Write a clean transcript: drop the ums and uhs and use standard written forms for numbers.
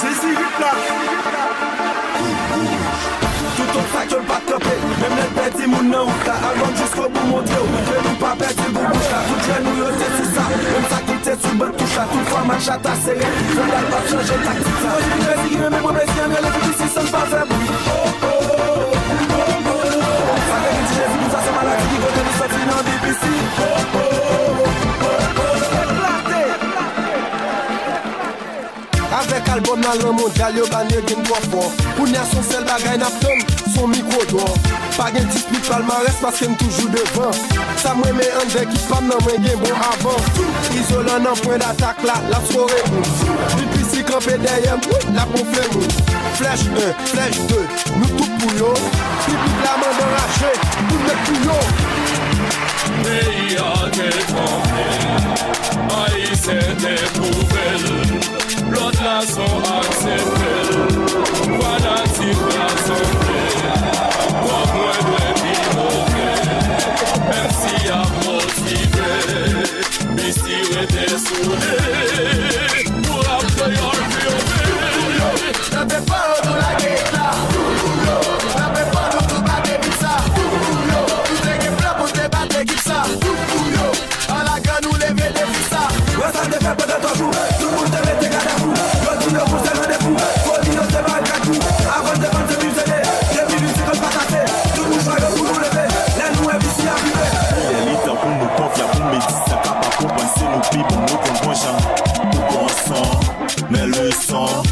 C'est si vite là. Tout autre facteur pas topé. Même les petits moun nan ou ta. Album jusqu'au bout montrer. Je nous pas perdre du bouche là. Tout jeune nous yote sous ça. Même ça qui t'est sous bonne touche là. Toutefois match à ta serré. Faut la pas changer tactique ça. J'ai dit vas-y mais mon plaisir. Mais les petits si ça ne pas faire bruit. Ça fait que j'ai vu ça c'est maladie. Qui va te sortir dans des piscines. Avec album dans le mondial, yo gagné game trois fois. Pour n'y a son seul bagay n'a pas son micro d'or. Pas gain dispute palmarès parce qu'il toujours devant. Ça me met un deck qui pas dans moi game bon avant. Isolant en point d'attaque là, la soirée bon. Puis si campé derrière, la gonflé bon. Flèche 1, flèche 2, nous tout pour yo. Puis la main d'enragé, tout le pour yo. Pays a défendu, Haïti s'est éprouvé. L'autre là sont acceptés. Voilà type la santé. Pour moi de vivre. Même si a motivé. Misty était soudé. Pour après y'a le N'avez pas de la guerre là. N'avez pas de tout battre comme ça. Tout est que là pour te battre comme ça. À la gueule nous lever les ça. Ouais ça te fait peut-être un jour. Tout le monde te met tes gars fou. Quand tu le pousses le rendez-vous. Faut dire c'est pas un cadeau. Avant de vendre ce musée. J'ai vu c'est comme pas cassé. Tout le monde choisit pour nous lever. Là nous est ici arrivé. L'élite pour nous confier pour méditer. Ça capable compenser nos pibes. Nous comprenons. Pour bon sang. Mais le sang.